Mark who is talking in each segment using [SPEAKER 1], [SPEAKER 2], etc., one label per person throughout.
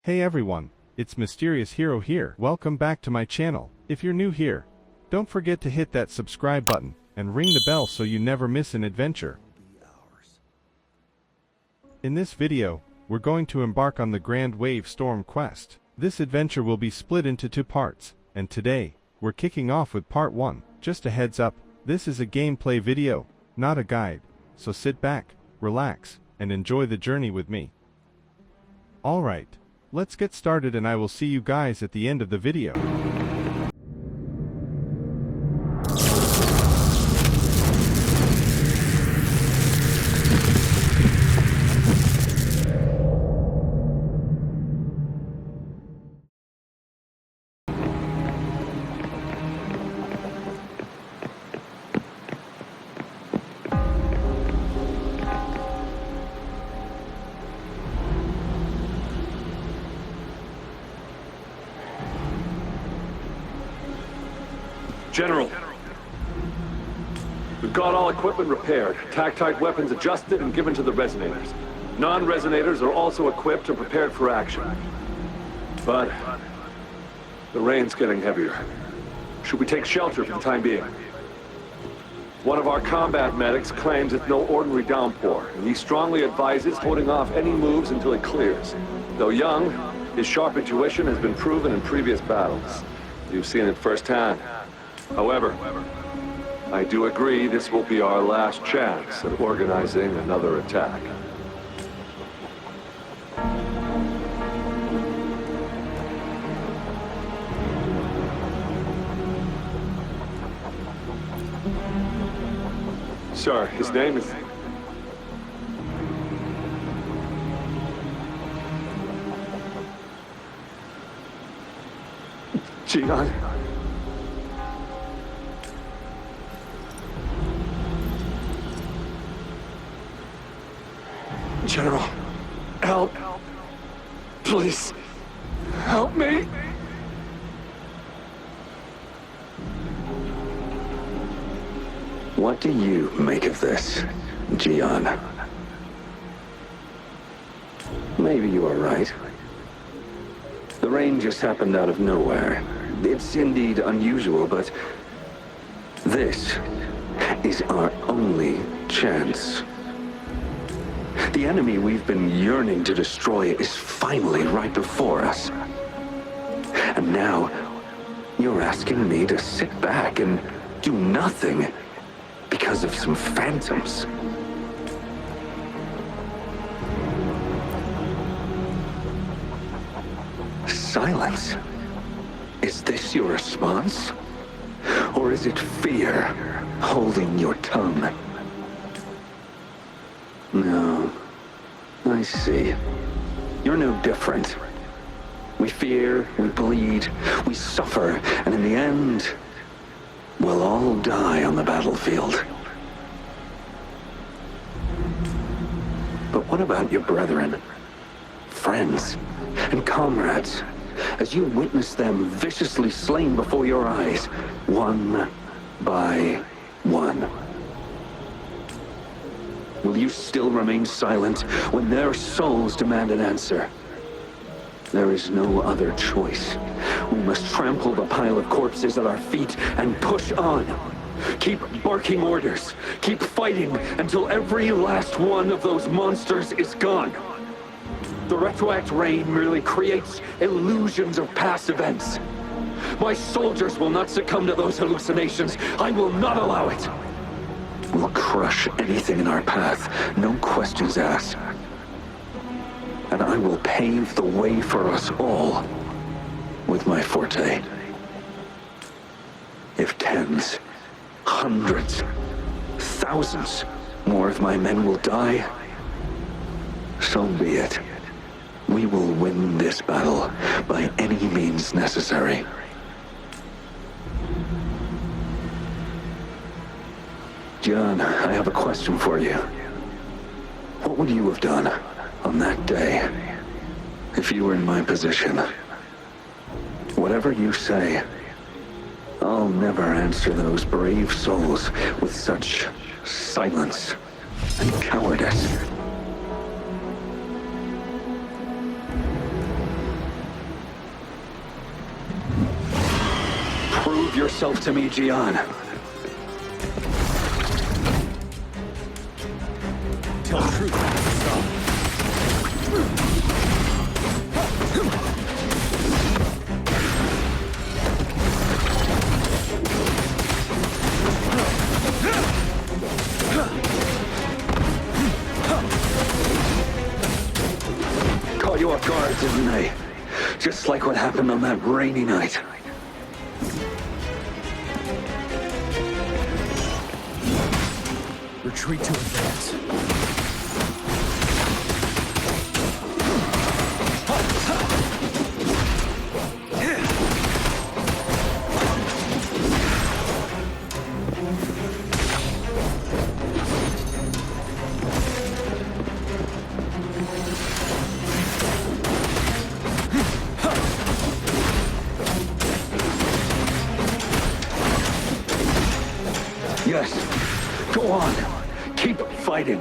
[SPEAKER 1] Hey everyone, it's Mysterious Hero here. Welcome back to my channel. If you're new here, don't forget to hit that subscribe button and ring the bell so you never miss an adventure. In this video, we're going to embark on the Grand Warstorm Quest. This adventure will be split into two parts, and today, we're kicking off with part 1. Just a heads up, this is a gameplay video, not a guide, so sit back, relax, and enjoy the journey with me. Alright, let's get started and I will see you guys at the end of the video.
[SPEAKER 2] General, we've got all equipment repaired, tactite weapons adjusted and given to the resonators. Non-resonators are also equipped and prepared for action. But the rain's getting heavier. Should we take shelter for the time being? One of our combat medics claims it's no ordinary downpour, and he strongly advises holding off any moves until it clears. Though young, his sharp intuition has been proven in previous battles. You've seen it firsthand. However, I do agree this will be our last chance at organizing another attack. Sir, his name is... Gian. General, help. Please, help me.
[SPEAKER 3] What do you make of this, Gian? Maybe you are right. The rain just happened out of nowhere. It's indeed unusual, but this is our only chance. The enemy we've been yearning to destroy is finally right before us. And now, you're asking me to sit back and do nothing because of some phantoms. Silence. Is this your response? Or is it fear holding your tongue? No. I see. You're no different. We fear, we bleed, we suffer, and in the end, we'll all die on the battlefield. But what about your brethren, friends, and comrades, as you witness them viciously slain before your eyes, one by one? Will you still remain silent when their souls demand an answer? There is no other choice. We must trample the pile of corpses at our feet and push on. Keep barking orders. Keep fighting until every last one of those monsters is gone. The retroact rain merely creates illusions of past events. My soldiers will not succumb to those hallucinations. I will not allow it. We'll crush anything in our path, no questions asked. And I will pave the way for us all with my forte. If tens, hundreds, thousands more of my men will die, so be it. We will win this battle by any means necessary. John, I have a question for you. What would you have done on that day if you were in my position? Whatever you say, I'll never answer those brave souls with such silence and cowardice. Prove yourself to me, Gian.
[SPEAKER 4] Tell truth.
[SPEAKER 3] Caught you off guard, didn't they? Just like what happened on that rainy night.
[SPEAKER 4] Retreat to advance.
[SPEAKER 3] Yes. Go on. Keep fighting.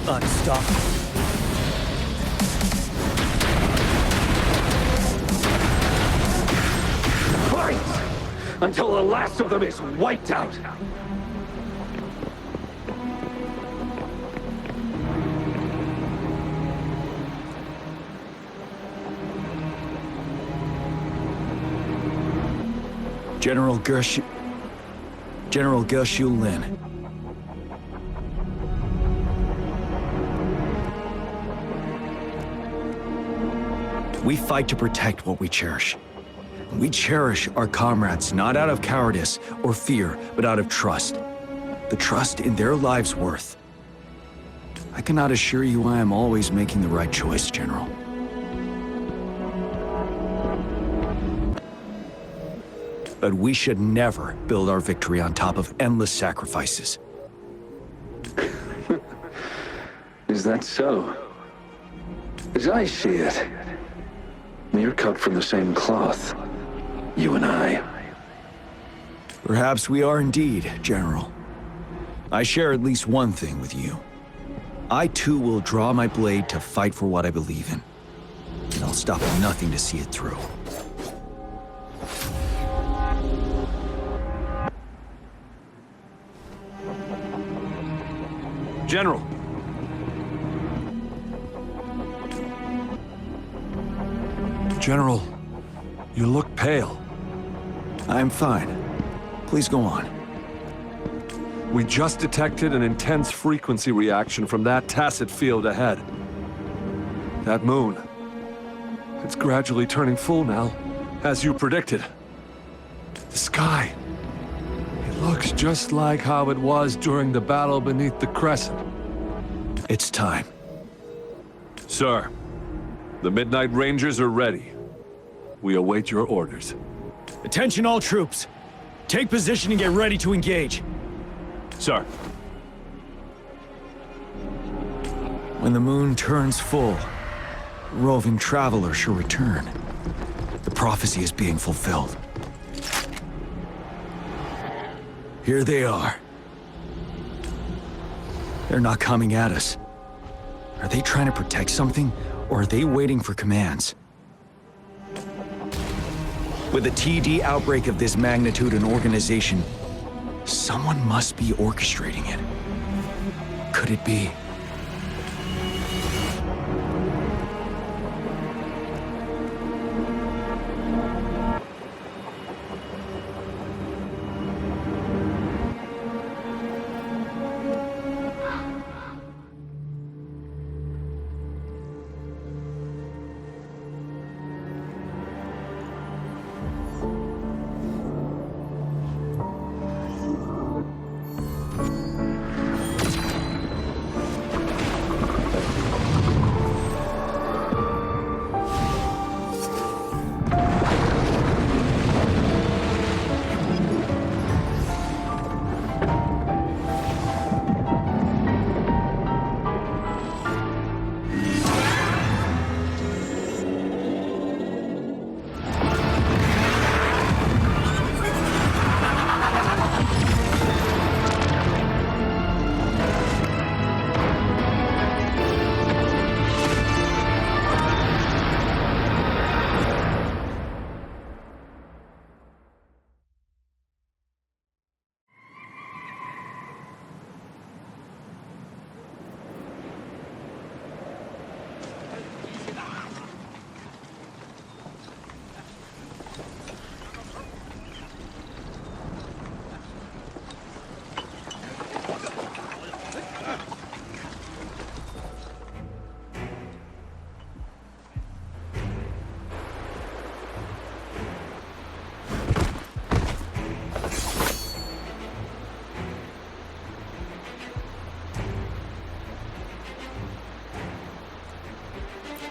[SPEAKER 4] Unstoppable.
[SPEAKER 3] Until the last of them is wiped out.
[SPEAKER 4] General Gershu Lin. We fight to protect what we cherish. We cherish our comrades not out of cowardice or fear, but out of trust. The trust in their lives' worth. I cannot assure you I am always making the right choice, General. But we should never build our victory on top of endless sacrifices.
[SPEAKER 3] Is that so? As I see it, we're cut from the same cloth. You and I.
[SPEAKER 4] Perhaps we are indeed, General. I share at least one thing with you. I too will draw my blade to fight for what I believe in. And I'll stop at nothing to see it through.
[SPEAKER 2] General. General, you look pale.
[SPEAKER 4] I'm fine. Please go on.
[SPEAKER 2] We just detected an intense frequency reaction from that tacit field ahead. That moon. It's gradually turning full now, as you predicted. The sky. It looks just like how it was during the battle beneath the crescent.
[SPEAKER 4] It's time.
[SPEAKER 2] Sir, the Midnight Rangers are ready. We await your orders.
[SPEAKER 4] Attention all troops! Take position and get ready to engage.
[SPEAKER 2] Sir.
[SPEAKER 4] When the moon turns full, roving travelers shall return. The prophecy is being fulfilled. Here they are. They're not coming at us. Are they trying to protect something, or are they waiting for commands? With a TD outbreak of this magnitude and organization, someone must be orchestrating it. Could it be?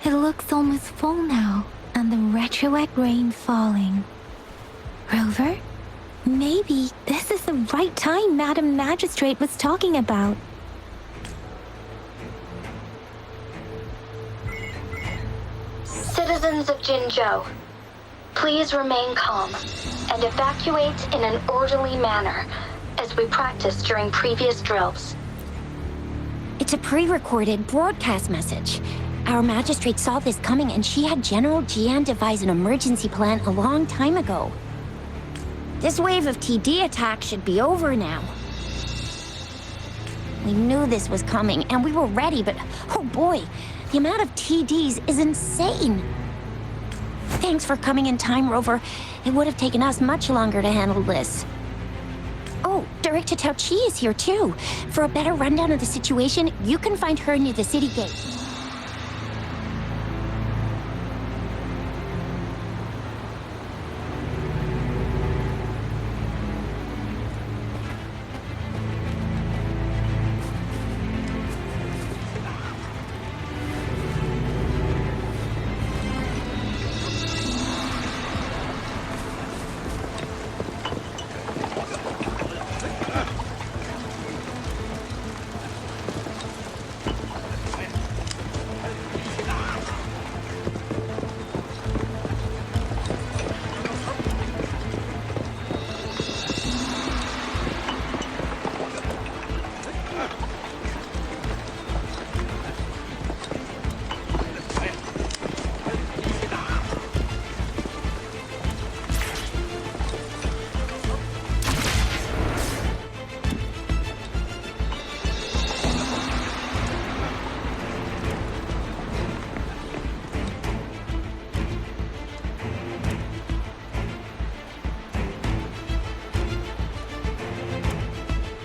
[SPEAKER 5] It looks almost full now, and the retroact rain falling. Rover? Maybe this is the right time Madam Magistrate was talking about.
[SPEAKER 6] Citizens of Jinzhou, please remain calm and evacuate in an orderly manner as we practiced during previous drills.
[SPEAKER 7] It's a pre-recorded broadcast message. Our magistrate saw this coming and she had General Jian devise an emergency plan a long time ago. This wave of TD attacks should be over now. We knew this was coming and we were ready, but oh boy, the amount of TDs is insane. Thanks for coming in time, Rover. It would have taken us much longer to handle this. Oh, Director Tao Chi is here too. For a better rundown of the situation, you can find her near the city gate.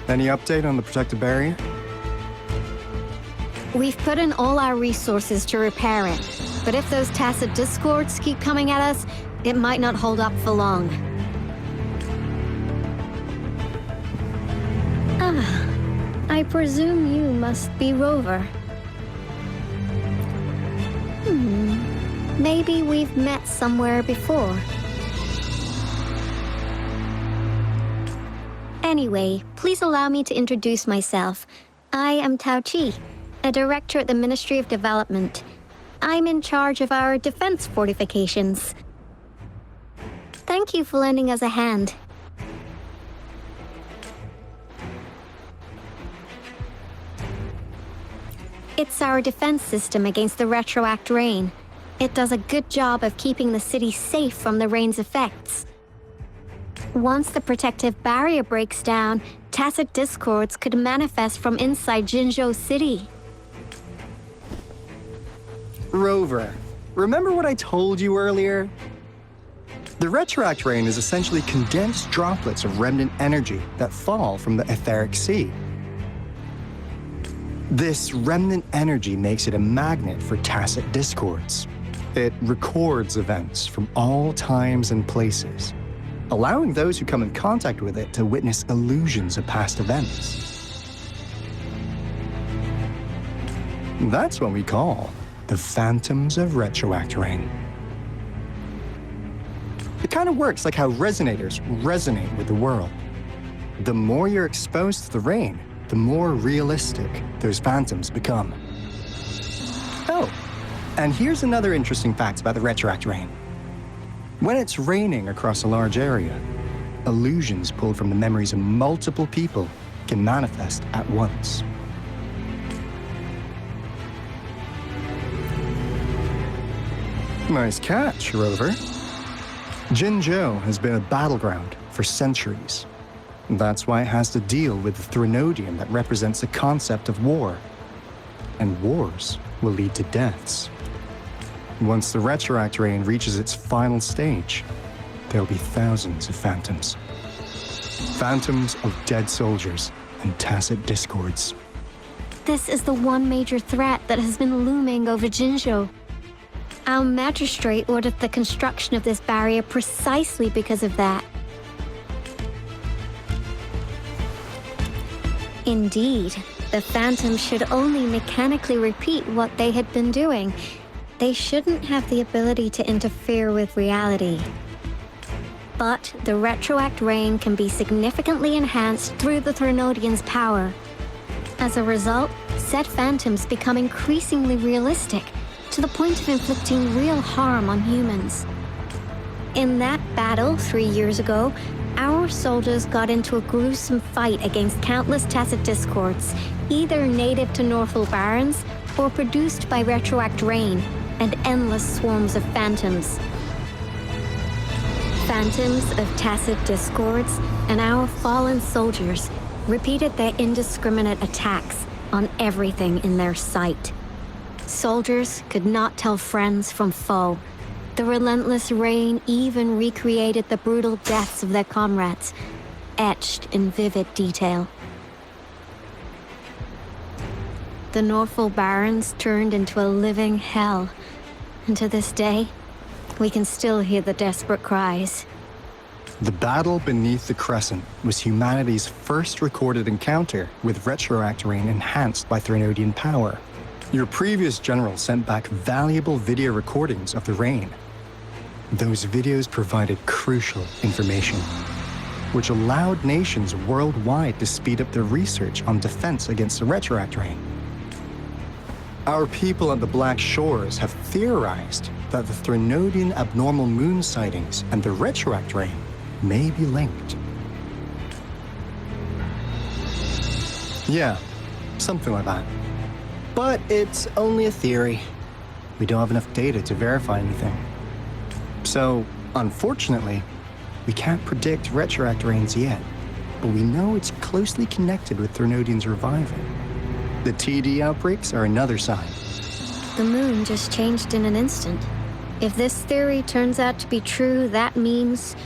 [SPEAKER 8] Any update on the protective barrier?
[SPEAKER 9] We've put in all our resources to repair it, but if those tacit discords keep coming at us, it might not hold up for long. I presume you must be Rover. Maybe we've met somewhere before. Anyway, please allow me to introduce myself. I am Tao Chi, a director at the Ministry of Development. I'm in charge of our defense fortifications. Thank you for lending us a hand. It's our defense system against the retroact rain. It does a good job of keeping the city safe from the rain's effects. Once the protective barrier breaks down, tacit discords could manifest from inside Jinzhou City.
[SPEAKER 8] Rover, remember what I told you earlier? The retroact rain is essentially condensed droplets of remnant energy that fall from the etheric sea. This remnant energy makes it a magnet for tacit discords. It records events from all times and places, allowing those who come in contact with it to witness illusions of past events. That's what we call the phantoms of retroact rain. It kind of works like how resonators resonate with the world. The more you're exposed to the rain, the more realistic those phantoms become. Oh, and here's another interesting fact about the retroact rain. When it's raining across a large area, illusions pulled from the memories of multiple people can manifest at once. Nice catch, Rover. Jinzhou has been a battleground for centuries. That's why it has to deal with the Threnodium that represents the concept of war. And wars will lead to deaths. Once the retroact rain reaches its final stage, there'll be thousands of phantoms. Phantoms of dead soldiers and tacit discords.
[SPEAKER 9] This is the one major threat that has been looming over Jinzhou. Our magistrate ordered the construction of this barrier precisely because of that. Indeed, the phantoms should only mechanically repeat what they had been doing. They shouldn't have the ability to interfere with reality. But the retroact rain can be significantly enhanced through the Threnodian's power. As a result, said phantoms become increasingly realistic, to the point of inflicting real harm on humans. In that battle 3 years ago, our soldiers got into a gruesome fight against countless Tacet discords, either native to Northel Barrens or produced by retroact rain and endless swarms of phantoms. Phantoms of Tacet discords and our fallen soldiers repeated their indiscriminate attacks on everything in their sight. Soldiers could not tell friends from foe. The relentless rain even recreated the brutal deaths of their comrades, etched in vivid detail. The Northel Barrens turned into a living hell, and to this day, we can still hear the desperate cries.
[SPEAKER 8] The battle beneath the Crescent was humanity's first recorded encounter with retroact rain enhanced by Threnodian power. Your previous general sent back valuable video recordings of the rain. Those videos provided crucial information, which allowed nations worldwide to speed up their research on defense against the retroact rain. Our people at the Black Shores have theorized that the Threnodian abnormal moon sightings and the retroact rain may be linked. Yeah, something like that. But it's only a theory. We don't have enough data to verify anything. So, unfortunately, we can't predict retroact rains yet, but we know it's closely connected with Threnodian's revival. The TD outbreaks are another sign.
[SPEAKER 9] The moon just changed in an instant. If this theory turns out to be true, that means...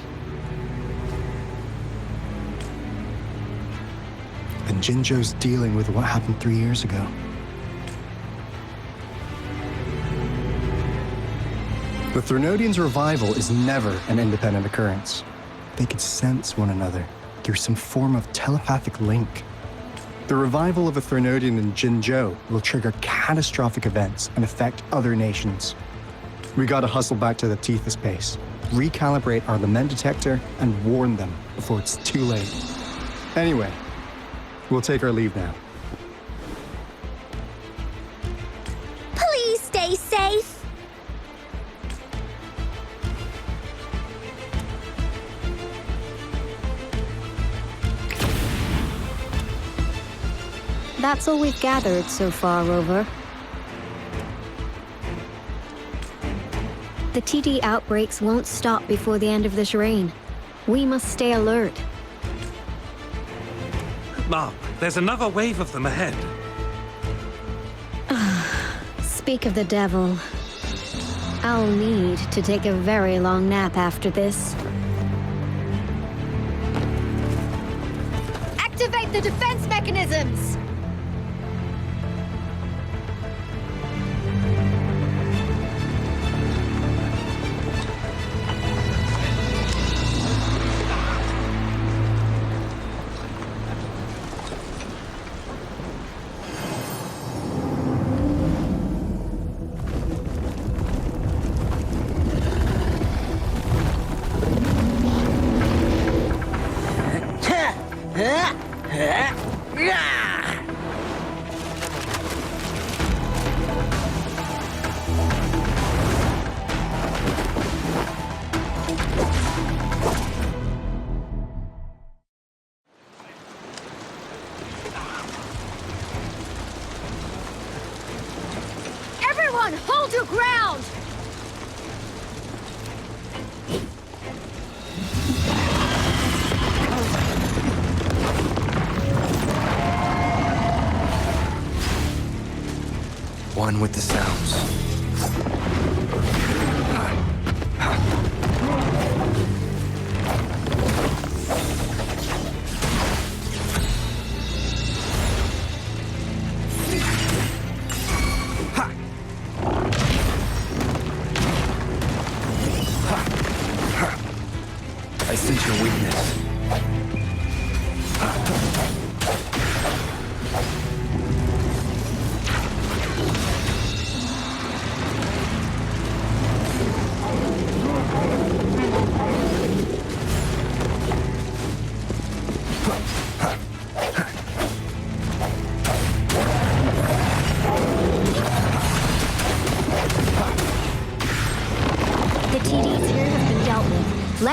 [SPEAKER 8] And Jinzhou's dealing with what happened 3 years ago. The Threnodian's revival is never an independent occurrence. They could sense one another through some form of telepathic link. The revival of a Threnodian in Jinzhou will trigger catastrophic events and affect other nations. We gotta hustle back to the Tethys base, recalibrate our lament detector, and warn them before it's too late. Anyway, we'll take our leave now.
[SPEAKER 5] Please stay safe.
[SPEAKER 9] That's all we've gathered so far, Rover. The TD outbreaks won't stop before the end of this reign. We must stay alert.
[SPEAKER 10] Mark, there's another wave of them ahead.
[SPEAKER 9] Speak of the devil. I'll need to take a very long nap after this.
[SPEAKER 5] Activate the defense mechanisms! Everyone, hold your ground!
[SPEAKER 4] One with the sounds. I sense your weakness.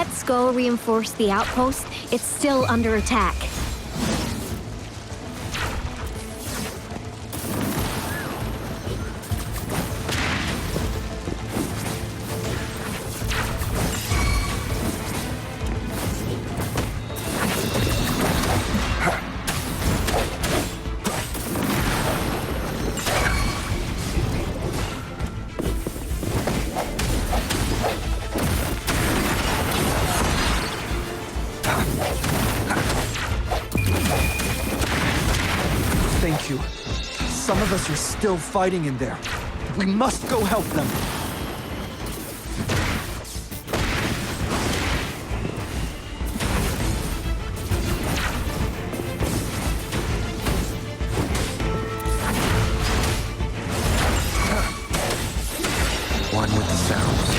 [SPEAKER 9] Red Skull reinforced the outpost. It's still under attack.
[SPEAKER 4] Thank you. Some of us are still fighting in there. We must go help them. One with the sounds.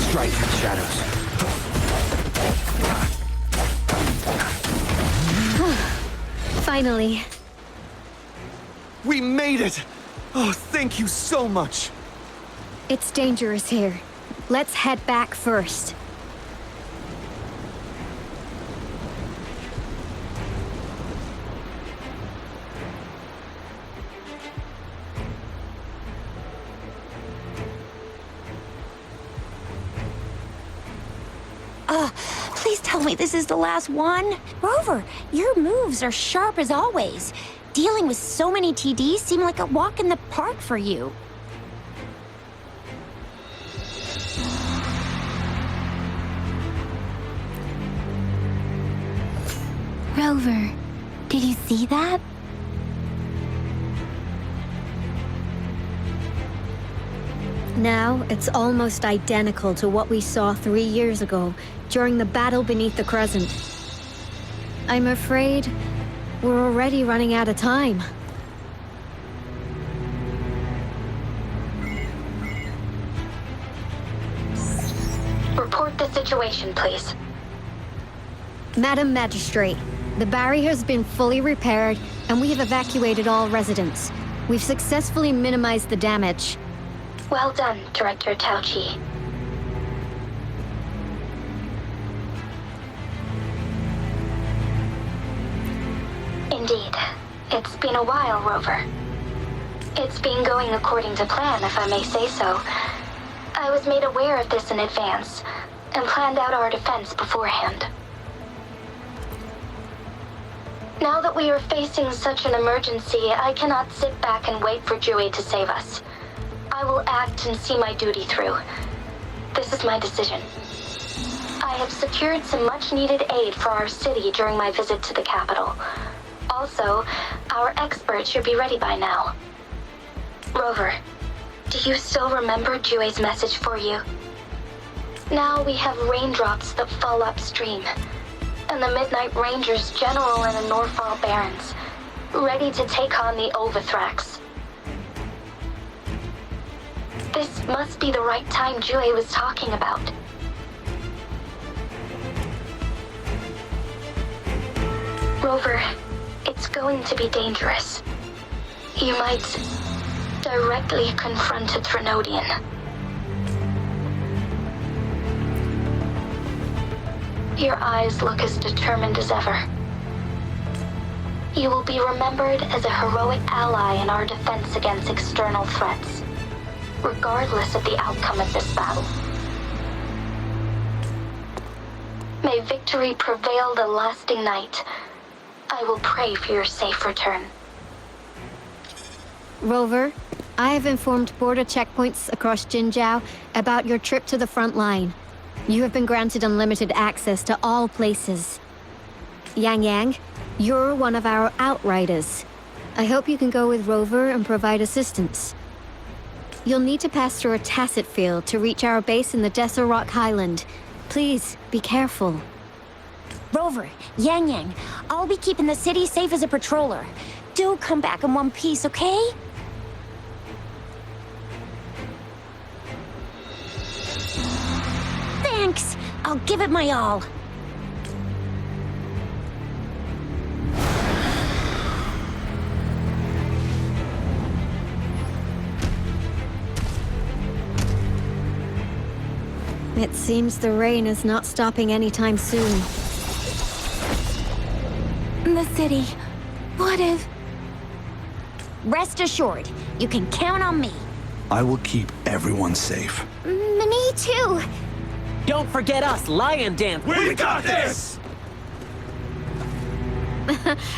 [SPEAKER 4] Strike through the shadows.
[SPEAKER 9] Finally.
[SPEAKER 4] We made it! Oh, thank you so much!
[SPEAKER 9] It's dangerous here. Let's head back first.
[SPEAKER 7] Please tell me this is the last one. Rover, your moves are sharp as always. Dealing with so many TDs seem like a walk in the park for you.
[SPEAKER 5] Rover, did you see that?
[SPEAKER 9] Now, it's almost identical to what we saw 3 years ago, during the battle beneath the Crescent. I'm afraid we're already running out of time.
[SPEAKER 6] Report the situation, please.
[SPEAKER 9] Madam Magistrate, the barrier has been fully repaired, and we have evacuated all residents. We've successfully minimized the damage.
[SPEAKER 6] Well done, Director Tauchi. Indeed. It's been a while, Rover. It's been going according to plan, if I may say so. I was made aware of this in advance, and planned out our defense beforehand. Now that we are facing such an emergency, I cannot sit back and wait for Jue to save us. I will act and see my duty through. This is my decision. I have secured some much-needed aid for our city during my visit to the capital. Also, our experts should be ready by now. Rover, do you still remember Jue's message for you? Now we have raindrops that fall upstream, and the Midnight Rangers General and the Norfall Barons, ready to take on the Overthrax. This must be the right time Jue was talking about. Rover, it's going to be dangerous. You might directly confront a Trinodian. Your eyes look as determined as ever. You will be remembered as a heroic ally in our defense against external threats, regardless of the outcome of this battle. May victory prevail the lasting night. I will pray for your safe return.
[SPEAKER 9] Rover, I have informed border checkpoints across Jinzhou about your trip to the front line. You have been granted unlimited access to all places. Yang Yang, you're one of our outriders. I hope you can go with Rover and provide assistance. You'll need to pass through a tacit field to reach our base in the Desert Rock Highland. Please, be careful.
[SPEAKER 7] Rover, Yang Yang, I'll be keeping the city safe as a patroller. Do come back in one piece, okay? Thanks! I'll give it my all.
[SPEAKER 9] It seems the rain is not stopping anytime soon.
[SPEAKER 5] The city. What if...
[SPEAKER 7] Rest assured, you can count on me.
[SPEAKER 4] I will keep everyone safe.
[SPEAKER 7] Me too!
[SPEAKER 11] Don't forget us, Lion Dance!
[SPEAKER 10] We got this!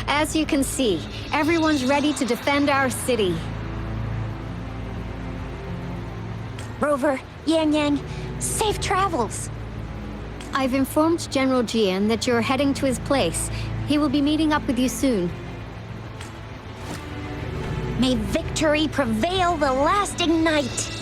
[SPEAKER 9] As you can see, everyone's ready to defend our city.
[SPEAKER 7] Rover, Yang Yang, safe travels.
[SPEAKER 9] I've informed General Jian that you're heading to his place. He will be meeting up with you soon.
[SPEAKER 7] May victory prevail the lasting night.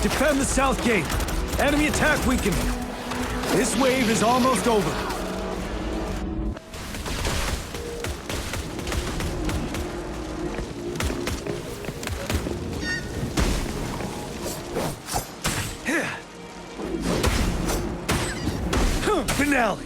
[SPEAKER 4] Defend the south gate. Enemy attack weakened. This wave is almost over. Finale.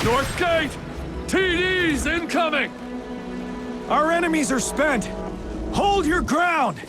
[SPEAKER 2] North Gate! TDs incoming!
[SPEAKER 4] Our enemies are spent. Hold your ground!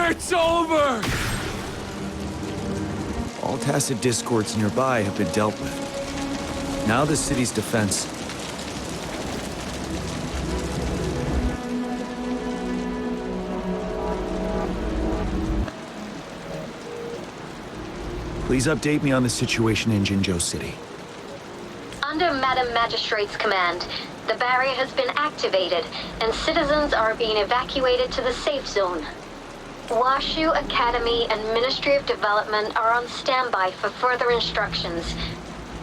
[SPEAKER 2] It's over!
[SPEAKER 4] All tacit discords nearby have been dealt with. Now the city's defense. Please update me on the situation in Jinzhou City.
[SPEAKER 6] Under Madam Magistrate's command, the barrier has been activated, and citizens are being evacuated to the safe zone. Washu Academy and Ministry of Development are on standby for further instructions.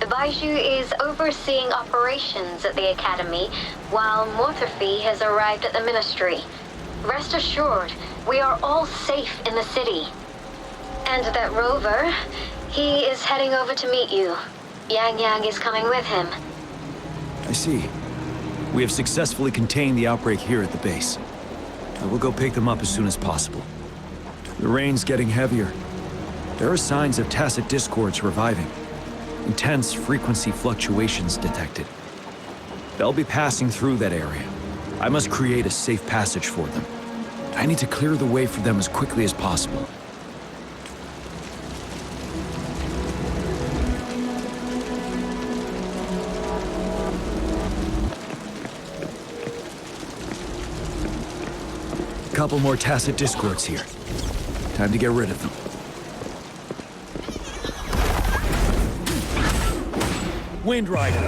[SPEAKER 6] Baiju is overseeing operations at the Academy, while Mortherfee has arrived at the Ministry. Rest assured, we are all safe in the city. And that rover, he is heading over to meet you. Yang Yang is coming with him.
[SPEAKER 4] I see. We have successfully contained the outbreak here at the base. I will go pick them up as soon as possible. The rain's getting heavier. There are signs of tacit discords reviving. Intense frequency fluctuations detected. They'll be passing through that area. I must create a safe passage for them. I need to clear the way for them as quickly as possible. Couple more tacit discords here. Time to get rid of them.
[SPEAKER 10] Wind Rider.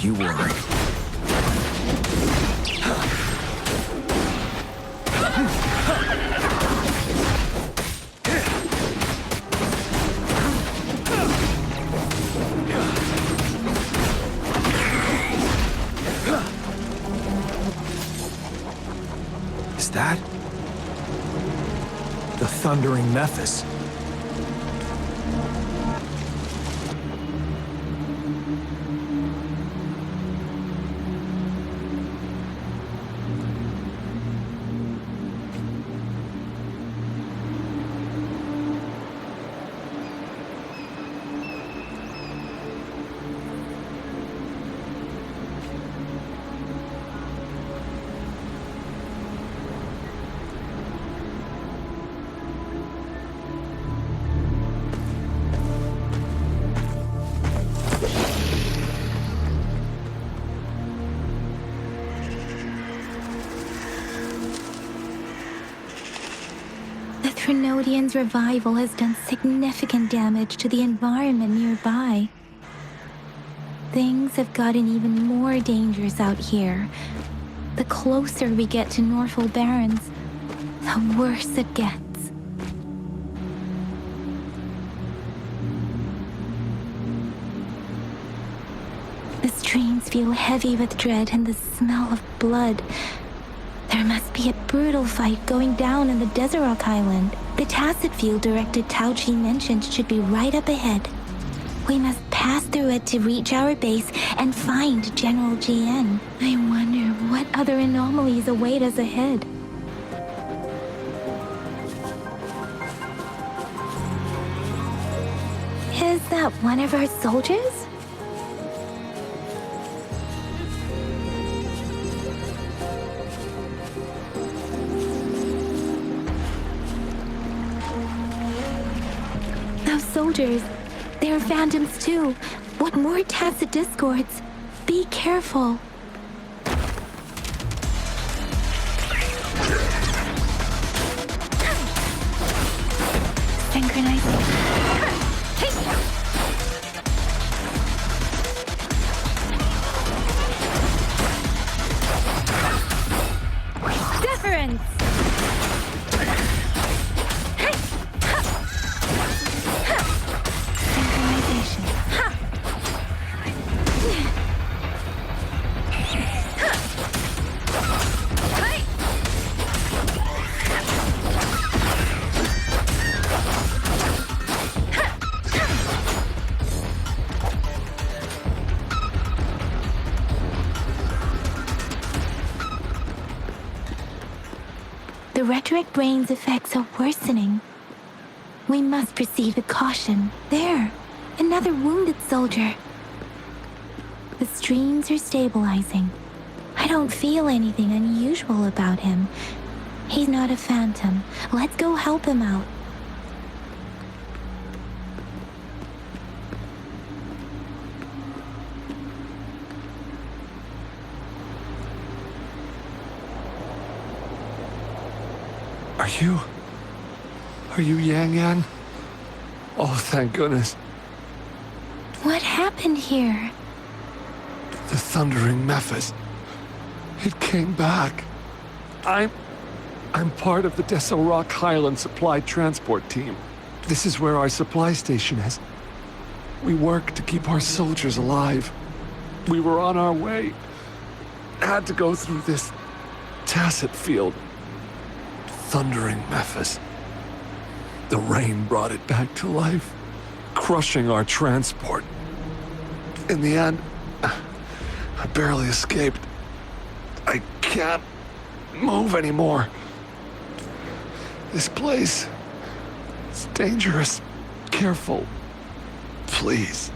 [SPEAKER 4] You worry. Is that the Thundering Mephis?
[SPEAKER 5] Trinodian's revival has done significant damage to the environment nearby. Things have gotten even more dangerous out here. The closer we get to Norfolk Barrens, the worse it gets. The streams feel heavy with dread and the smell of blood. There must be a brutal fight going down in the Desert Island. The tacit field director Tao Chi mentioned should be right up ahead. We must pass through it to reach our base and find General GN. I wonder what other anomalies await us ahead. Is that one of our soldiers? Soldiers. They are phantoms too. What more tacit discords? Be careful. Synchronizing. Deference! Synchronization. The retroact rain's effects are worsening. We must proceed with caution. There, another wounded soldier. The streams are stabilizing. I don't feel anything unusual about him. He's not a phantom. Let's go help him out.
[SPEAKER 2] Are you Yang Yang? Oh, thank goodness.
[SPEAKER 5] What happened here?
[SPEAKER 2] The Thundering Mephis. It came back. I'm part of the Desert Rock Highland Supply Transport Team. This is where our supply station is. We work to keep our soldiers alive. We were on our way. Had to go through this tacet field. Thundering Mephis. The rain brought it back to life, crushing our transport. In the end, I barely escaped. I can't move anymore. This place is dangerous. Careful. Please.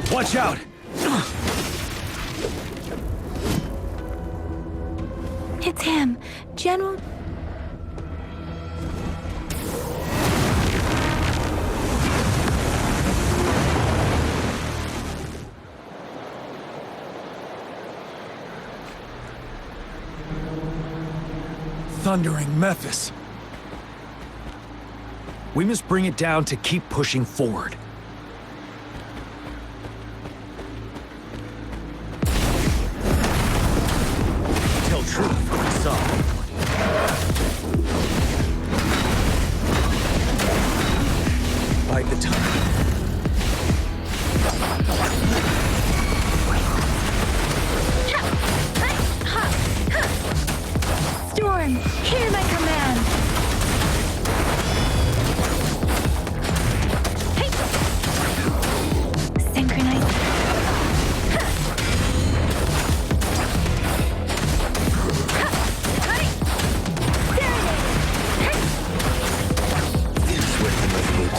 [SPEAKER 4] Watch out!
[SPEAKER 5] It's him, General...
[SPEAKER 4] Thundering Mephis. We must bring it down to keep pushing forward. Tell truth what I saw. Bide the time.
[SPEAKER 5] Storm, hear my command! Synchronize.
[SPEAKER 4] Swift and resolute.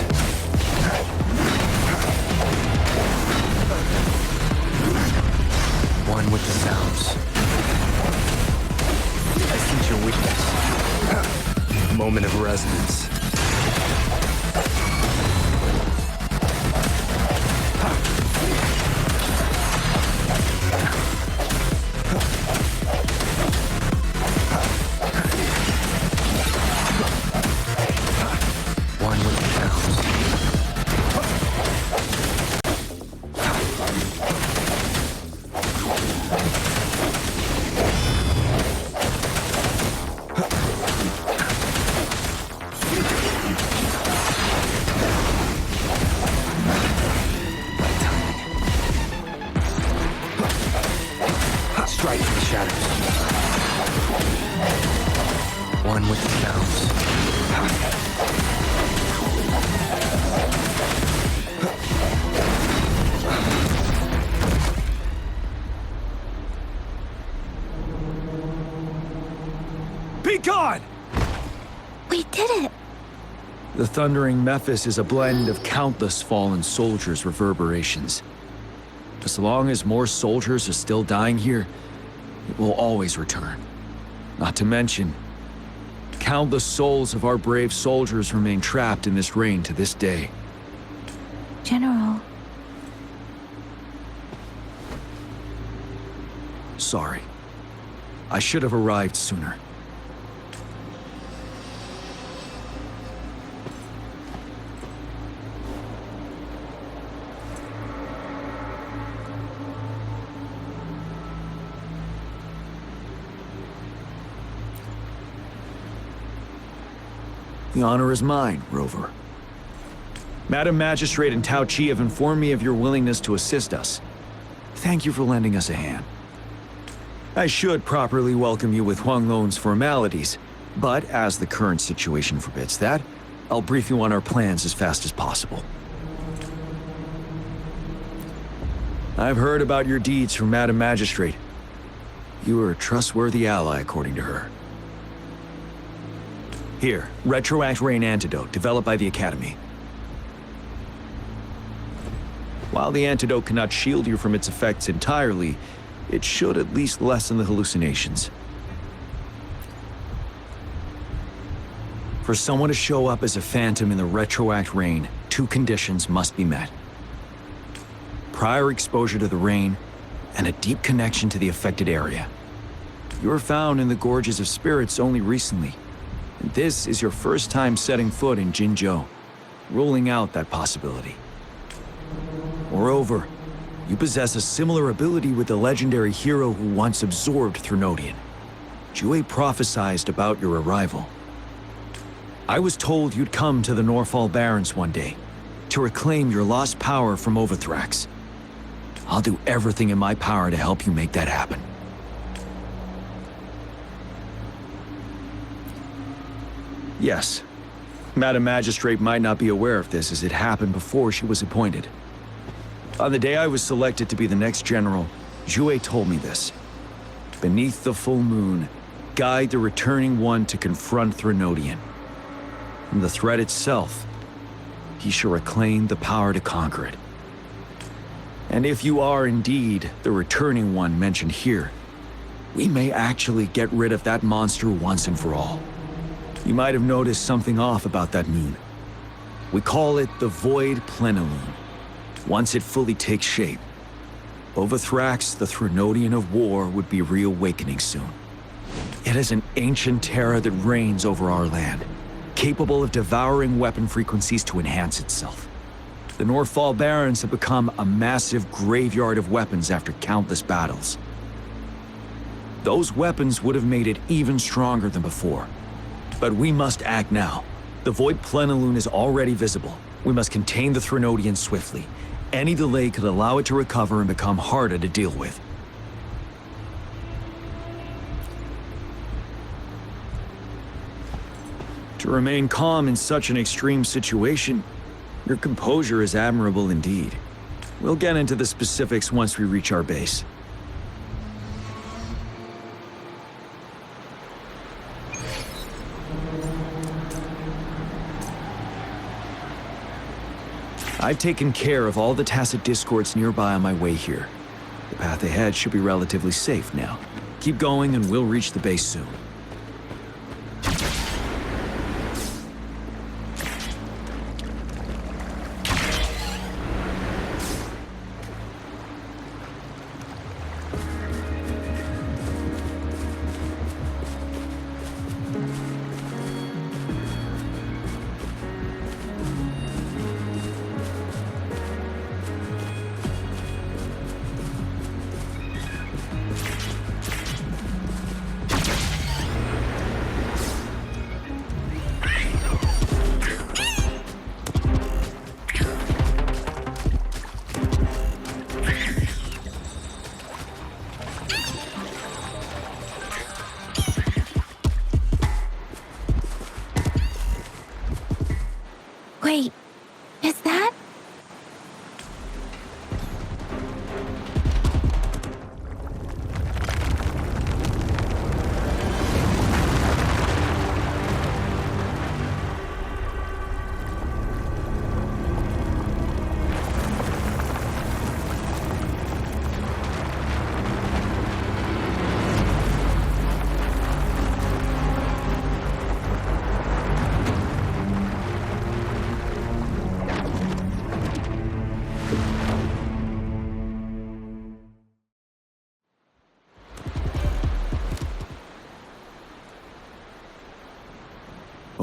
[SPEAKER 4] One with the sounds. I sense your weakness. Moment of resonance. One with the sounds. Strike in the shadows. One with the sounds. Be gone!
[SPEAKER 5] We did it!
[SPEAKER 4] The Thundering Mephis is a blend of countless fallen soldiers' reverberations. As long as more soldiers are still dying here, it will always return. Not to mention, countless souls of our brave soldiers remain trapped in this rain to this day.
[SPEAKER 5] General,
[SPEAKER 4] Sorry. I should have arrived sooner. The honor is mine, Rover. Madam Magistrate and Tao Chi have informed me of your willingness to assist us. Thank you for lending us a hand. I should properly welcome you with Huang Lon's formalities, but as the current situation forbids that, I'll brief you on our plans as fast as possible. I've heard about your deeds from Madam Magistrate. You are a trustworthy ally, according to her. Here, Retroact Rain Antidote, developed by the Academy. While the antidote cannot shield you from its effects entirely, it should at least lessen the hallucinations. For someone to show up as a phantom in the Retroact Rain, 2 conditions must be met. Prior exposure to the rain, and a deep connection to the affected area. You were found in the Gorges of Spirits only recently, and this is your first time setting foot in Jinzhou, ruling out that possibility. Moreover, you possess a similar ability with the legendary hero who once absorbed Threnodian. Jue prophesized about your arrival. I was told you'd come to the Norfall Barrens one day, to reclaim your lost power from Overthrax. I'll do everything in my power to help you make that happen. Yes, Madam Magistrate might not be aware of this as it happened before she was appointed. On the day I was selected to be the next general, Jue told me this. Beneath the full moon, guide the returning one to confront Threnodian. From the threat itself, he shall reclaim the power to conquer it. And if you are indeed the returning one mentioned here, we may actually get rid of that monster once and for all. You might have noticed something off about that moon. We call it the Void Plenilune. Once it fully takes shape, Overthrax, the Threnodian of War, would be reawakening soon. It is an ancient terror that reigns over our land, capable of devouring weapon frequencies to enhance itself. The Norfall Barrens have become a massive graveyard of weapons after countless battles. Those weapons would have made it even stronger than before. But we must act now. The Void Plenilune is already visible. We must contain the Threnodian swiftly. Any delay could allow it to recover and become harder to deal with. To remain calm in such an extreme situation, your composure is admirable indeed. We'll get into the specifics once we reach our base. I've taken care of all the tacit discords nearby on my way here. The path ahead should be relatively safe now. Keep going and we'll reach the base soon.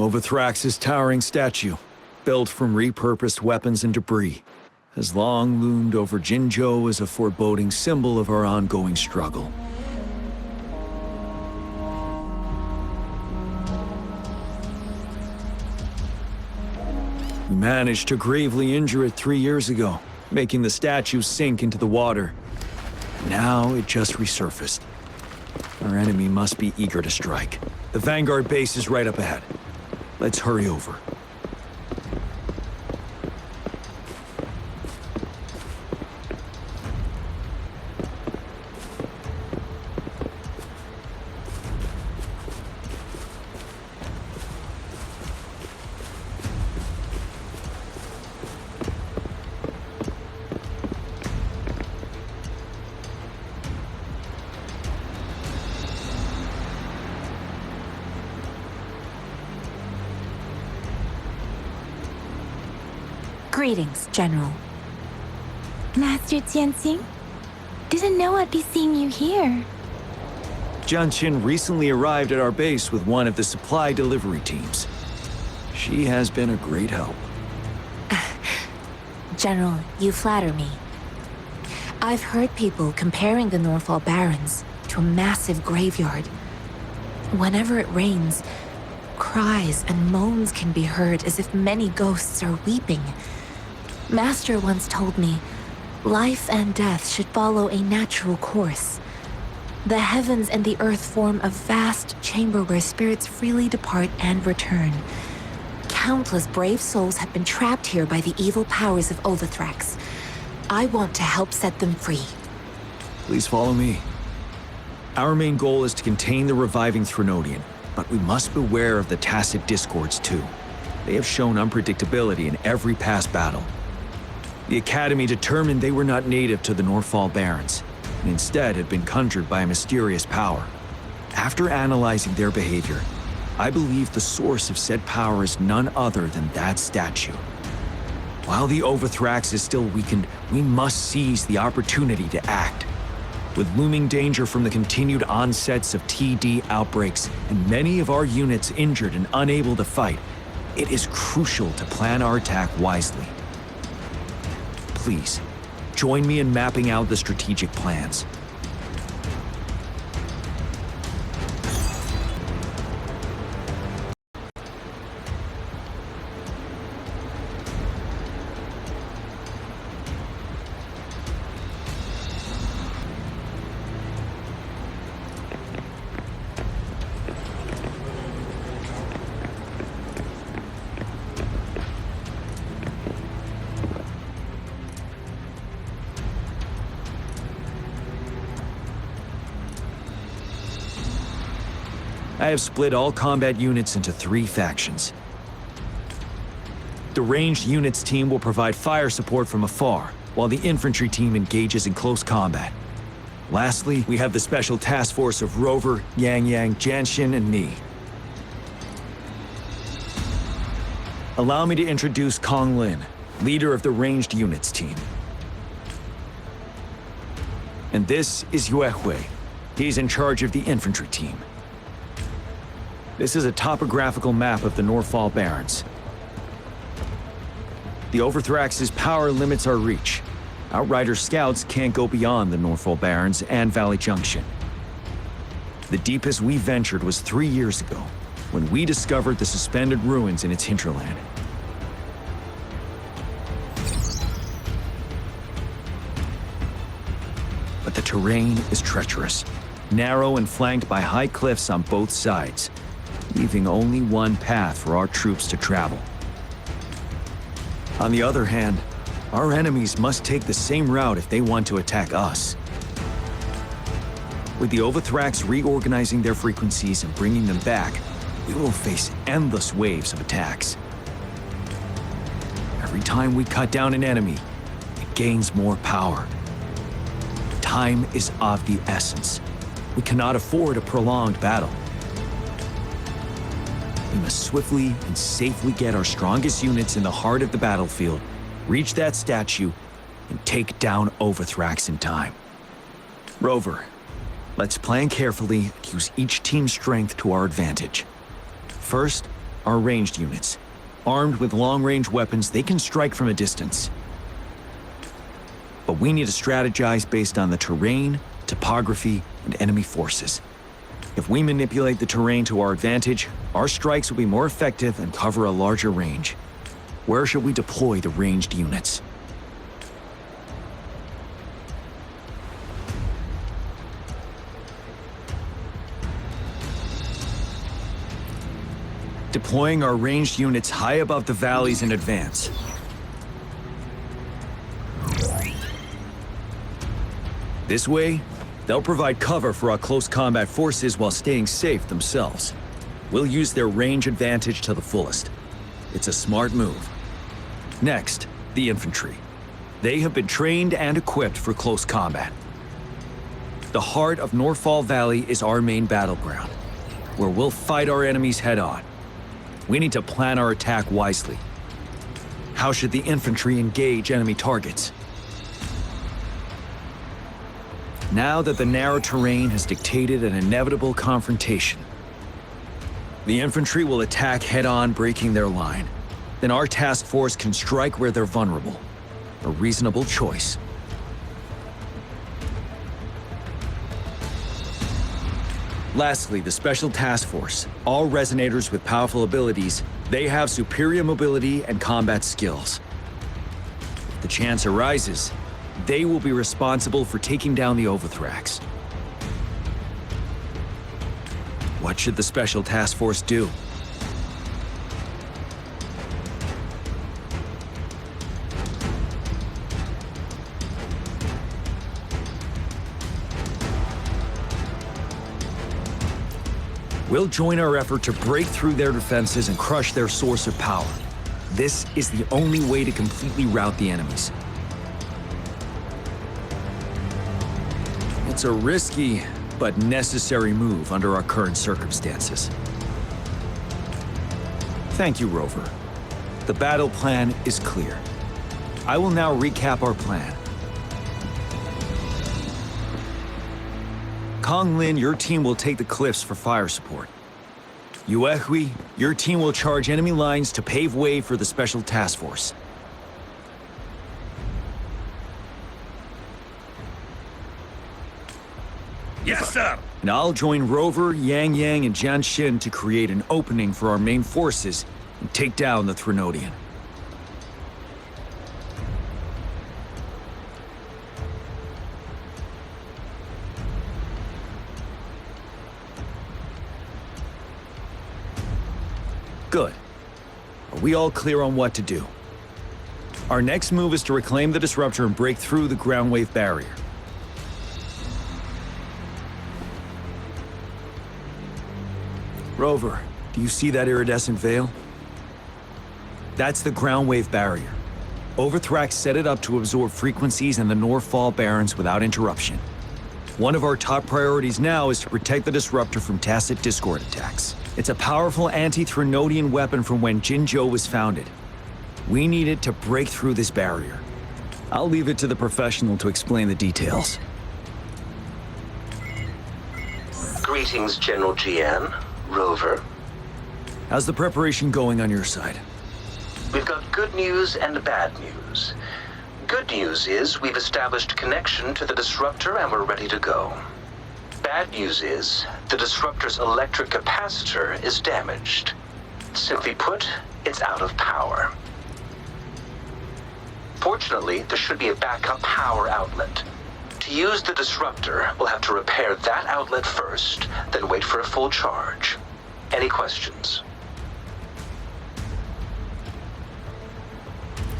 [SPEAKER 4] Overthrax's towering statue, built from repurposed weapons and debris, has long loomed over Jinzhou as a foreboding symbol of our ongoing struggle. We managed to gravely injure it 3 years ago, making the statue sink into the water. Now it just resurfaced. Our enemy must be eager to strike. The Vanguard base is right up ahead. Let's hurry over.
[SPEAKER 5] Greetings, General. Master Tianxing? Didn't know I'd be seeing you here.
[SPEAKER 4] Jianqin recently arrived at our base with one of the supply delivery teams. She has been a great help.
[SPEAKER 5] General, you flatter me. I've heard people comparing the Norfall Barrens to a massive graveyard. Whenever it rains, cries and moans can be heard as if many ghosts are weeping. Master once told me, life and death should follow a natural course. The heavens and the earth form a vast chamber where spirits freely depart and return. Countless brave souls have been trapped here by the evil powers of Overthrax. I want to help set them free.
[SPEAKER 4] Please follow me. Our main goal is to contain the reviving Threnodian, but we must beware of the tacit discords too. They have shown unpredictability in every past battle. The Academy determined they were not native to the Norfall Barrens, and instead had been conjured by a mysterious power. After analyzing their behavior, I believe the source of said power is none other than that statue. While the Overthrax is still weakened, we must seize the opportunity to act. With looming danger from the continued onsets of TD outbreaks, and many of our units injured and unable to fight, it is crucial to plan our attack wisely. Please, join me in mapping out the strategic plans. I have split all combat units into 3 factions. The ranged units team will provide fire support from afar, while the infantry team engages in close combat. Lastly, we have the special task force of Rover, Yang Yang, Jianxin, and me. Allow me to introduce Kong Lin, leader of the ranged units team. And this is Yue Hui. He's in charge of the infantry team. This is a topographical map of the Norfall Barrens. The Overthrax's power limits our reach. Outrider scouts can't go beyond the Norfall Barrens and Valley Junction. The deepest we ventured was 3 years ago, when we discovered the suspended ruins in its hinterland. But the terrain is treacherous, narrow and flanked by high cliffs on both sides, leaving only one path for our troops to travel. On the other hand, our enemies must take the same route if they want to attack us. With the Overthrax reorganizing their frequencies and bringing them back, we will face endless waves of attacks. Every time we cut down an enemy, it gains more power. Time is of the essence. We cannot afford a prolonged battle. We must swiftly and safely get our strongest units in the heart of the battlefield, reach that statue, and take down Overthrax in time. Rover, let's plan carefully and use each team's strength to our advantage. First, are ranged units. Armed with long-range weapons, they can strike from a distance. But we need to strategize based on the terrain, topography, and enemy forces. If we manipulate the terrain to our advantage, our strikes will be more effective and cover a larger range. Where should we deploy the ranged units? Deploying our ranged units high above the valleys in advance. This way, they'll provide cover for our close combat forces while staying safe themselves. We'll use their range advantage to the fullest. It's a smart move. Next, the infantry. They have been trained and equipped for close combat. The heart of Northfall Valley is our main battleground, where we'll fight our enemies head-on. We need to plan our attack wisely. How should the infantry engage enemy targets? Now that the narrow terrain has dictated an inevitable confrontation, the infantry will attack head-on, breaking their line. Then our task force can strike where they're vulnerable. A reasonable choice. Lastly, the Special Task Force. All resonators with powerful abilities, they have superior mobility and combat skills. If the chance arises, they will be responsible for taking down the Overthrax. What should the Special Task Force do? We'll join our effort to break through their defenses and crush their source of power. This is the only way to completely rout the enemies. It's a risky, but necessary move under our current circumstances. Thank you, Rover. The battle plan is clear. I will now recap our plan. Kong Lin, your team will take the cliffs for fire support. Yuehui, your team will charge enemy lines to pave way for the Special Task Force.
[SPEAKER 10] Yes, sir!
[SPEAKER 4] And I'll join Rover, Yang Yang, and Jian Xin to create an opening for our main forces and take down the Threnodian. Good. Are we all clear on what to do? Our next move is to reclaim the Disruptor and break through the ground wave barrier. Rover, do you see that iridescent veil? That's the ground wave barrier. Overthrax set it up to absorb frequencies in the Northfall Barrens without interruption. One of our top priorities now is to protect the Disruptor from tacit Discord attacks. It's a powerful anti-Threnodian weapon from when Jinzhou was founded. We need it to break through this barrier. I'll leave it to the professional to explain the details.
[SPEAKER 12] Greetings, General Jian. Rover.
[SPEAKER 4] How's the preparation going on your side?
[SPEAKER 12] We've got good news and bad news. Good news is we've established connection to the Disruptor and we're ready to go. Bad news is the Disruptor's electric capacitor is damaged. Simply put, it's out of power. Fortunately, there should be a backup power outlet. To use the Disruptor, we'll have to repair that outlet first, then wait for a full charge. Any questions?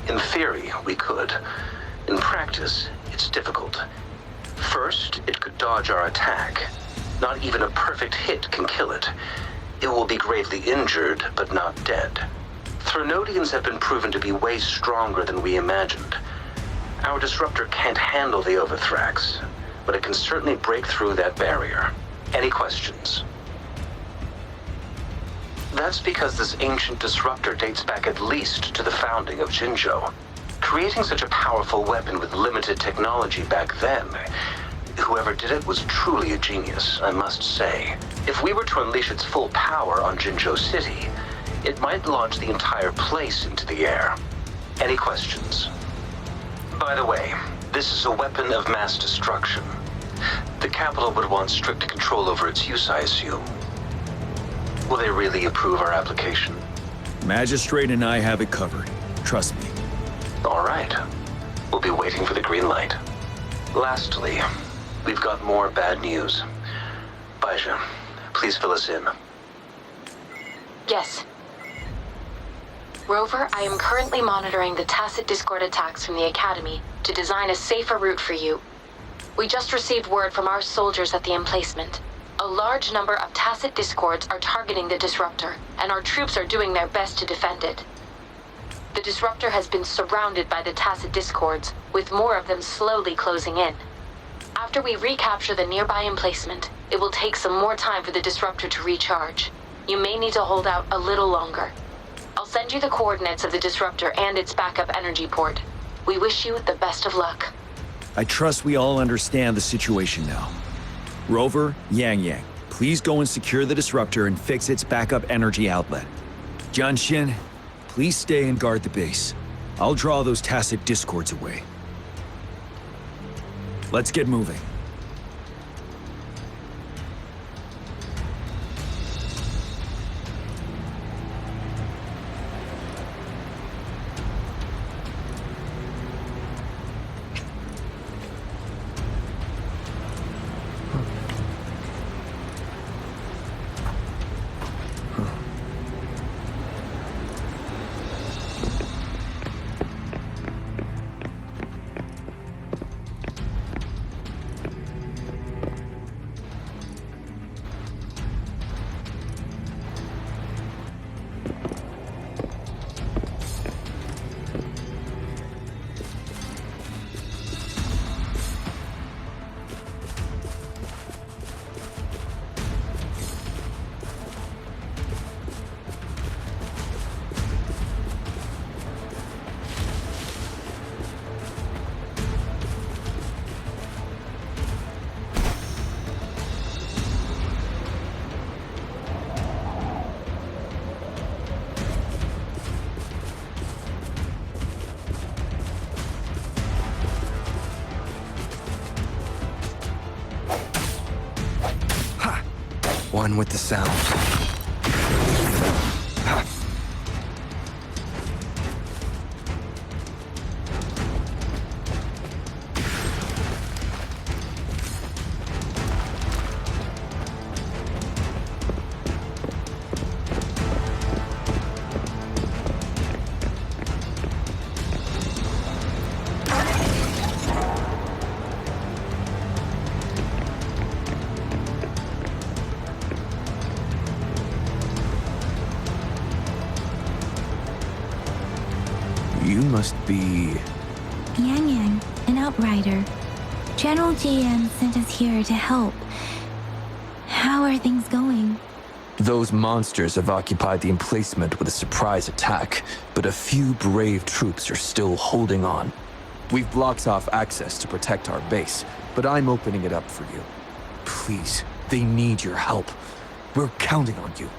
[SPEAKER 12] In theory, we could. In practice, it's difficult. First, it could dodge our attack. Not even a perfect hit can kill it. It will be gravely injured, but not dead. Threnodians have been proven to be way stronger than we imagined. Our Disruptor can't handle the Overthrax, but it can certainly break through that barrier. Any questions? That's because this ancient Disruptor dates back at least to the founding of Jinzhou. Creating such a powerful weapon with limited technology back then, whoever did it was truly a genius, I must say. If we were to unleash its full power on Jinzhou City, it might launch the entire place into the air. Any questions? By the way, this is a weapon of mass destruction. The capital would want strict control over its use, I assume. Will they really approve our application?
[SPEAKER 4] Magistrate and I have it covered. Trust me.
[SPEAKER 12] All right. We'll be waiting for the green light. Lastly, we've got more bad news. Baija, please fill us in.
[SPEAKER 13] Yes. Rover, I am currently monitoring the tacit Discord attacks from the Academy to design a safer route for you. We just received word from our soldiers at the emplacement. A large number of tacit Discords are targeting the Disruptor, and our troops are doing their best to defend it. The Disruptor has been surrounded by the tacit Discords, with more of them slowly closing in. After we recapture the nearby emplacement, it will take some more time for the Disruptor to recharge. You may need to hold out a little longer. I'll send you the coordinates of the Disruptor and its backup energy port. We wish you the best of luck.
[SPEAKER 4] I trust we all understand the situation now. Rover, Yang, please go and secure the Disruptor and fix its backup energy outlet. Jianxin, please stay and guard the base. I'll draw those tacit Discords away. Let's get moving.
[SPEAKER 14] One with the sound.
[SPEAKER 4] You must be...
[SPEAKER 5] Yang, an outrider. General GM sent us here to help. How are things going?
[SPEAKER 14] Those monsters have occupied the emplacement with a surprise attack, but a few brave troops are still holding on. We've blocked off access to protect our base, but I'm opening it up for you. Please, they need your help. We're counting on you.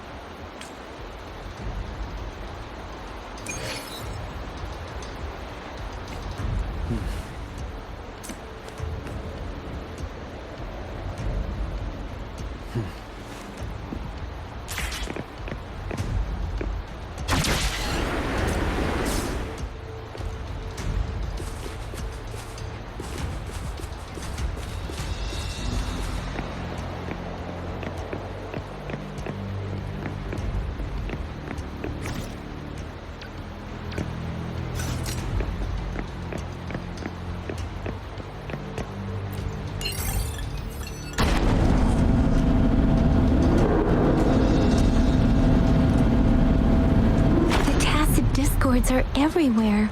[SPEAKER 5] Discords are everywhere.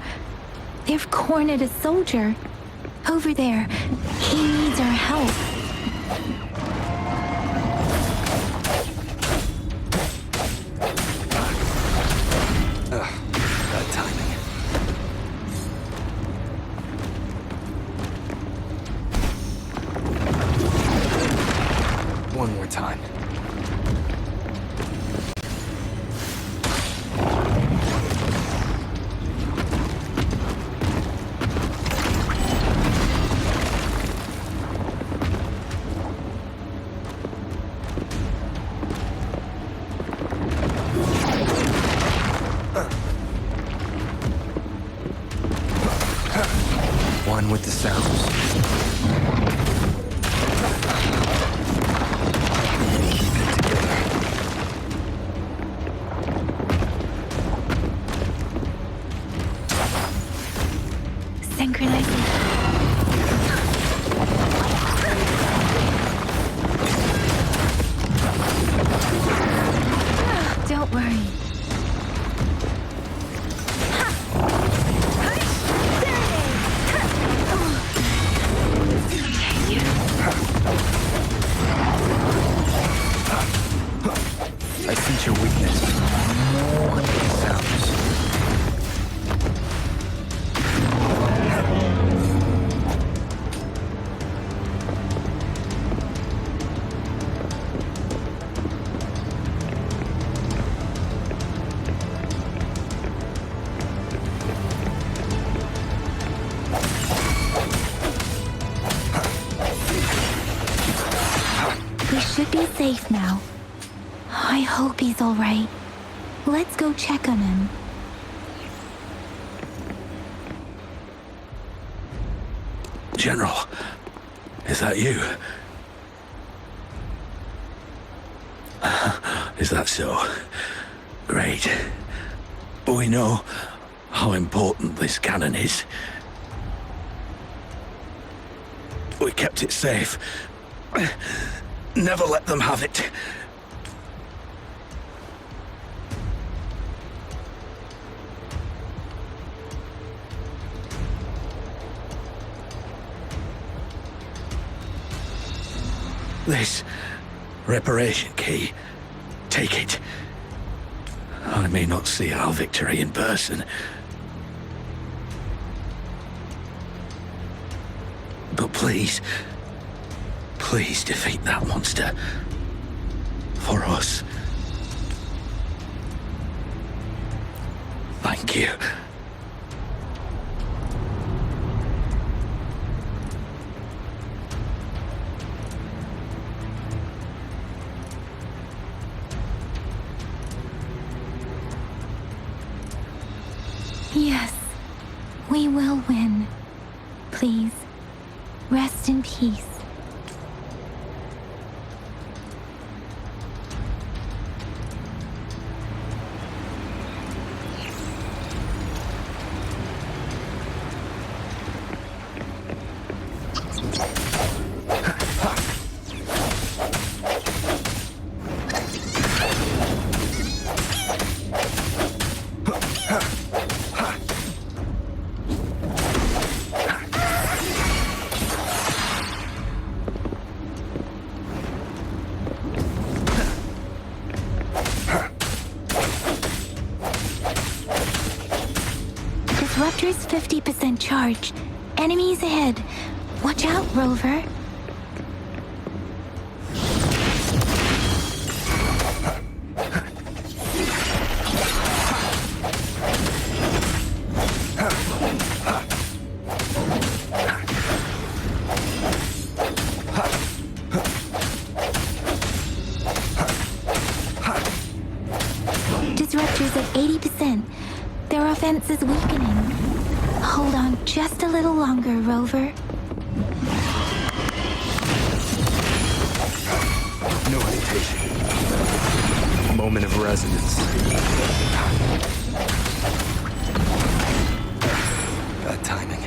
[SPEAKER 5] They've cornered a soldier. Over there. He needs our help.
[SPEAKER 14] Bad timing. One more time.
[SPEAKER 5] should be safe now. I hope he's all right. Let's go check on him.
[SPEAKER 10] General, is that you? Is that so? Great. But we know how important this cannon is. We kept it safe. Never let them have it. This reparation key. Take it. I may not see our victory in person, but please defeat that monster. For us. Thank you.
[SPEAKER 5] Yes, we will win. Please, rest in peace. Disruptor's 50% charged. Enemies ahead. Watch out, Rover. Disruptor's at 80%. Their offense is weakening. Hold on just a little longer, Rover.
[SPEAKER 14] No hesitation. Moment of resonance. Bad timing.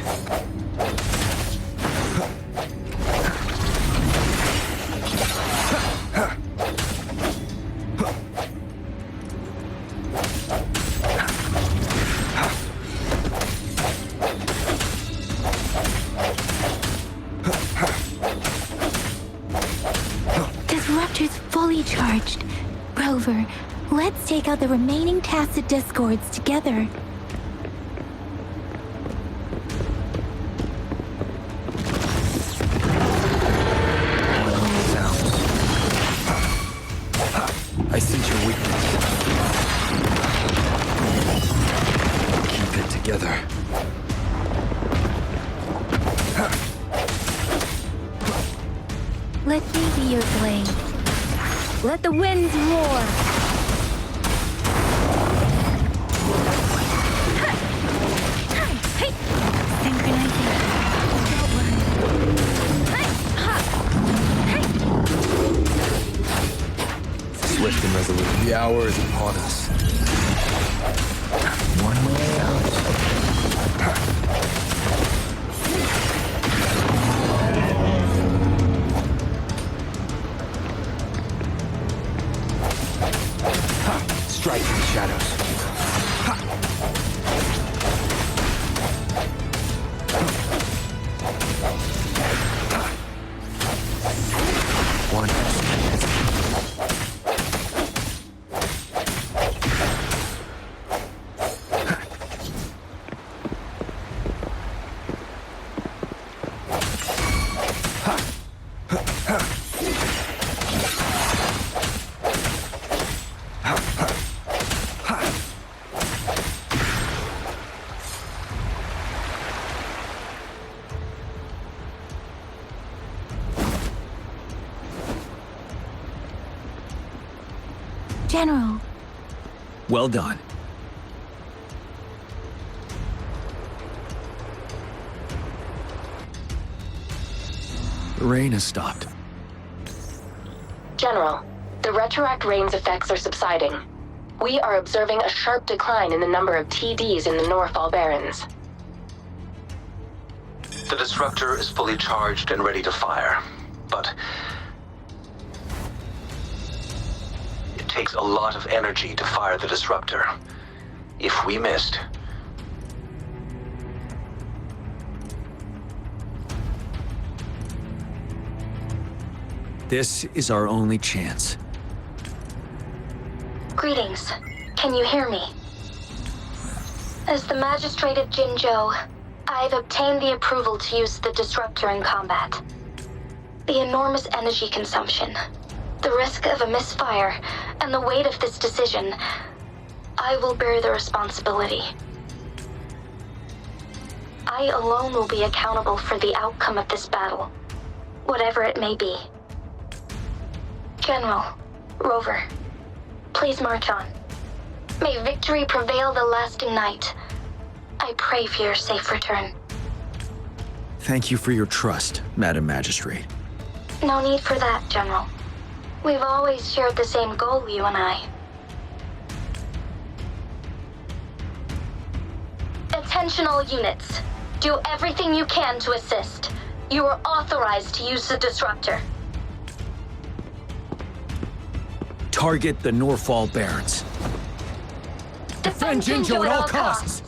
[SPEAKER 5] Disruptor's fully charged. Rover, let's take out the remaining tacit discords together.
[SPEAKER 14] I sense your weakness. Keep it together.
[SPEAKER 5] Let me be your blade. Let the winds roar. Synchronization. Don't worry.
[SPEAKER 14] Swift and resolute. The hour is upon us. One way out. Strike in the shadows. One.
[SPEAKER 5] General.
[SPEAKER 4] Well done. The rain has stopped.
[SPEAKER 13] General, the retroact rain's effects are subsiding. We are observing a sharp decline in the number of TDs in the Norfall Barrens.
[SPEAKER 12] The disruptor is fully charged and ready to fire, but it takes a lot of energy to fire the disruptor. If we missed,
[SPEAKER 4] This is our only chance.
[SPEAKER 6] Greetings. Can you hear me? As the Magistrate of Jinzhou, I've obtained the approval to use the disruptor in combat. The enormous energy consumption, the risk of a misfire, and the weight of this decision, I will bear the responsibility. I alone will be accountable for the outcome of this battle, whatever it may be. General, Rover, please march on. May victory prevail the lasting night. I pray for your safe return.
[SPEAKER 4] Thank you for your trust, Madam Magistrate.
[SPEAKER 6] No need for that, General. We've always shared the same goal, you and I. Attention all units. Do everything you can to assist. You are authorized to use the disruptor.
[SPEAKER 4] Target the Norfall Barrens.
[SPEAKER 6] Defend Jinzhou at all costs.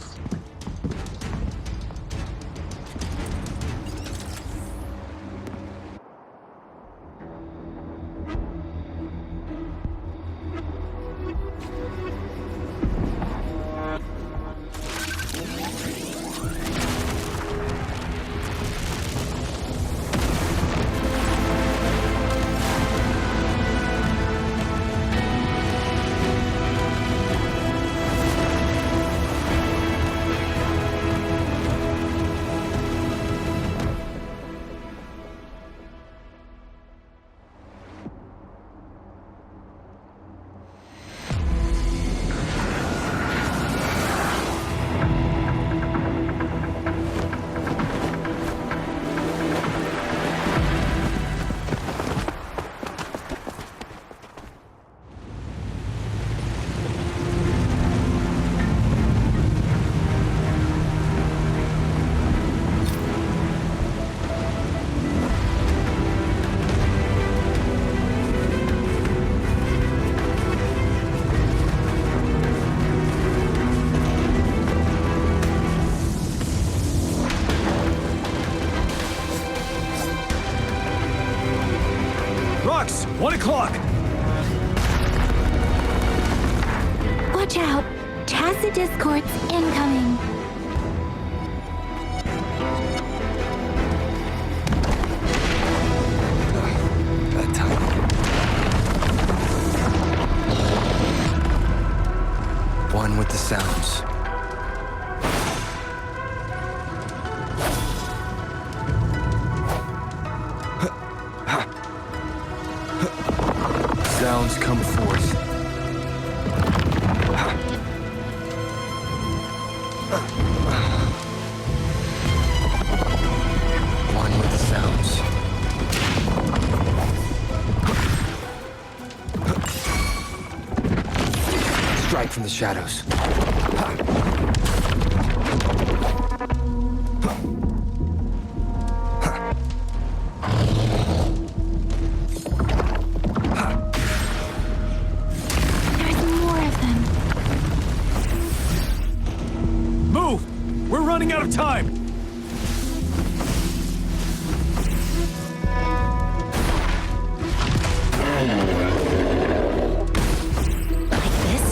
[SPEAKER 4] Rux, 1 o'clock!
[SPEAKER 5] Watch out! Tacit discords incoming.
[SPEAKER 14] That time. One with the sounds. Sounds come forth. One with the sounds. Strike from the shadows.
[SPEAKER 4] Running out of time!
[SPEAKER 5] Like this?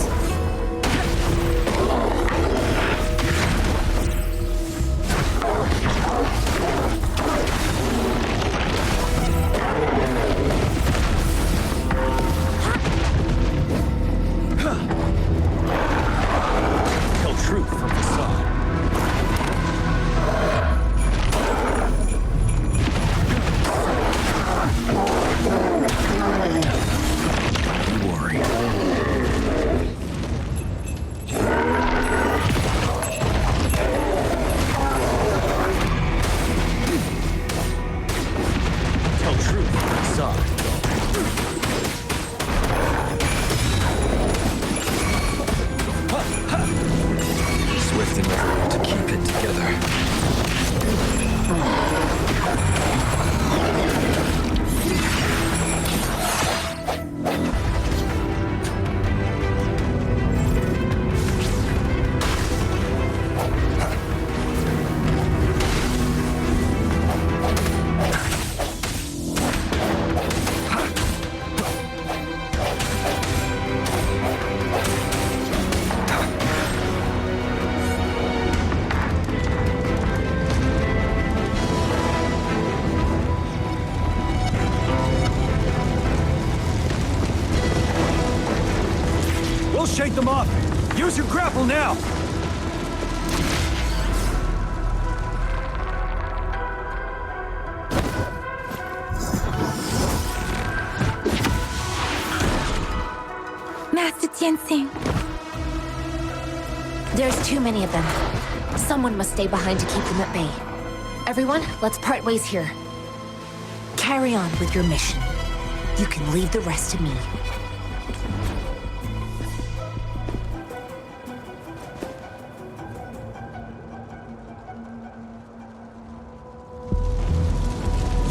[SPEAKER 4] We'll shake them off! Use your grapple now!
[SPEAKER 5] Master Tianxing.
[SPEAKER 7] There's too many of them. Someone must stay behind to keep them at bay. Everyone, let's part ways here. Carry on with your mission. You can leave the rest to me.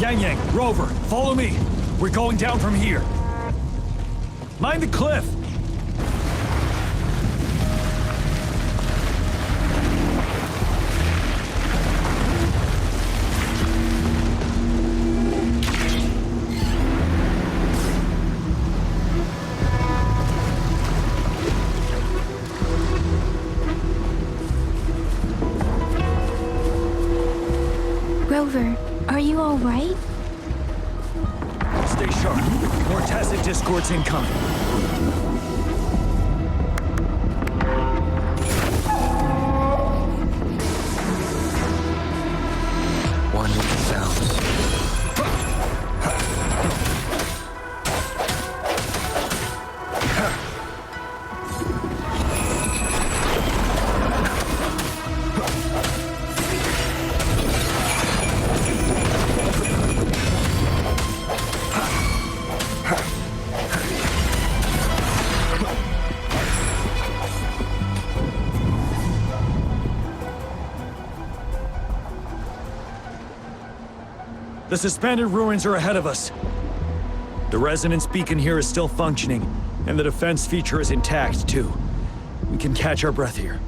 [SPEAKER 4] Yang, Rover, follow me. We're going down from here. Mind the cliff!
[SPEAKER 5] Rover, are you all right?
[SPEAKER 4] Stay sharp. More tacit discords incoming.
[SPEAKER 14] One with the sounds.
[SPEAKER 4] The suspended ruins are ahead of us. The resonance beacon here is still functioning, and the defense feature is intact, too. We can catch our breath here.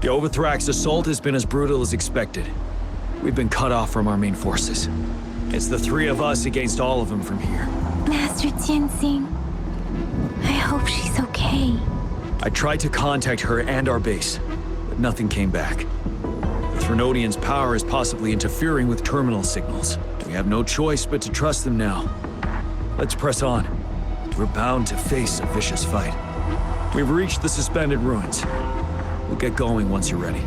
[SPEAKER 4] The Overthrax assault has been as brutal as expected. We've been cut off from our main forces. It's the three of us against all of them from here.
[SPEAKER 5] Master Tianxing, I hope she's okay.
[SPEAKER 4] I tried to contact her and our base, but nothing came back. The Threnodian's power is possibly interfering with terminal signals. We have no choice but to trust them now. Let's press on. We're bound to face a vicious fight. We've reached the suspended ruins. We'll get going once you're ready.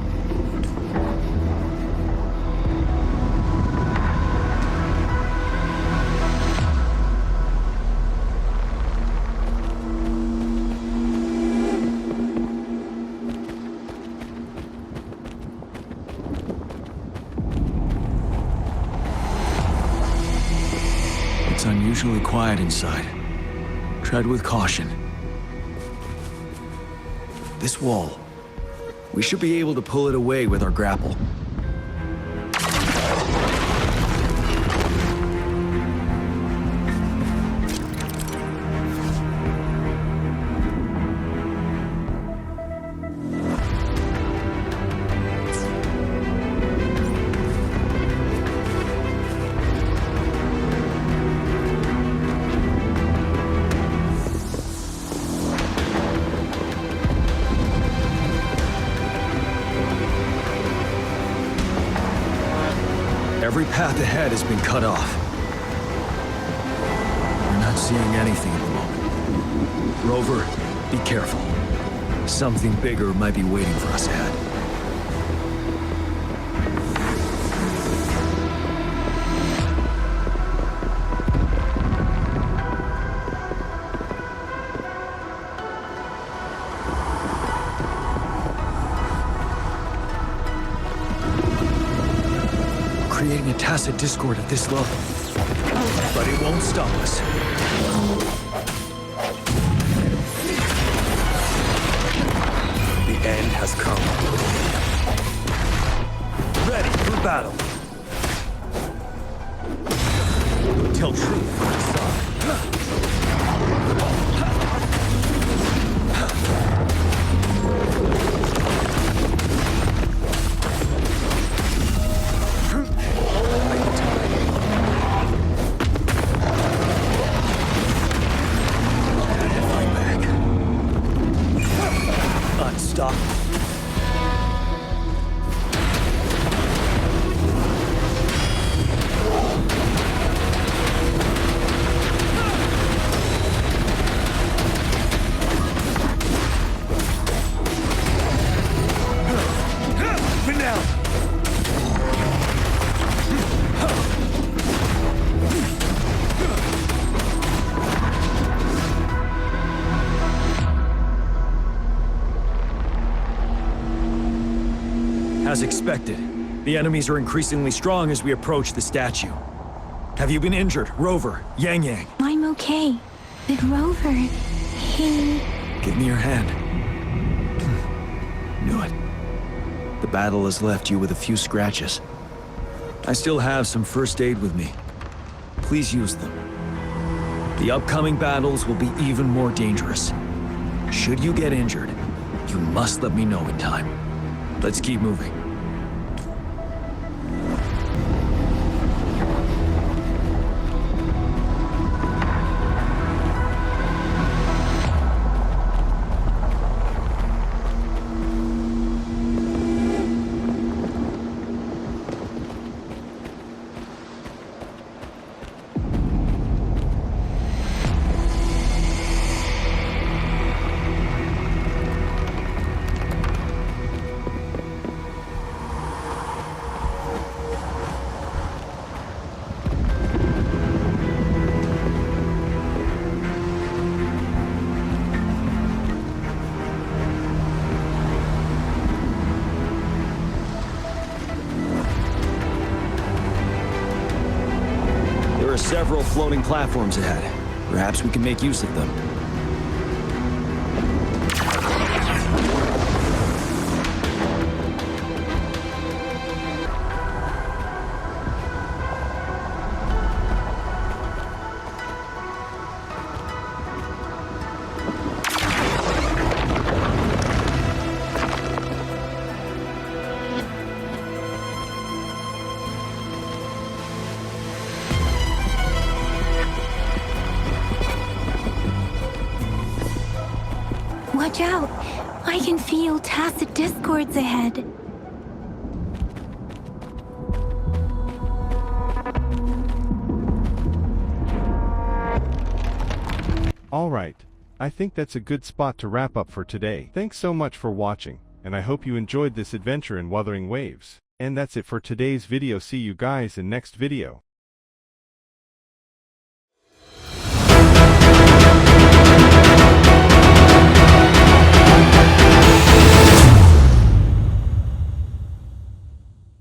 [SPEAKER 4] It's unusually quiet inside. Tread with caution. This wall. We should be able to pull it away with our grapple. Every path ahead has been cut off. We're not seeing anything at the moment. Rover, be careful. Something bigger might be waiting for us ahead. Creating a tacit discord at this level. But it won't stop us.
[SPEAKER 14] The end has come.
[SPEAKER 4] Ready for battle. Tell truth from the side. Stop. As expected, the enemies are increasingly strong as we approach the statue. Have you been injured, Rover, Yang Yang?
[SPEAKER 5] I'm okay. But Rover, he...
[SPEAKER 4] Give me your hand. Knew it. The battle has left you with a few scratches. I still have some first aid with me. Please use them. The upcoming battles will be even more dangerous. Should you get injured, you must let me know in time. Let's keep moving. There are several floating platforms ahead. Perhaps we can make use of them.
[SPEAKER 5] Watch out! I can feel tacit discords ahead.
[SPEAKER 1] Alright, I think that's a good spot to wrap up for today. Thanks so much for watching, and I hope you enjoyed this adventure in Wuthering Waves. And that's it for today's video. See you guys in next video.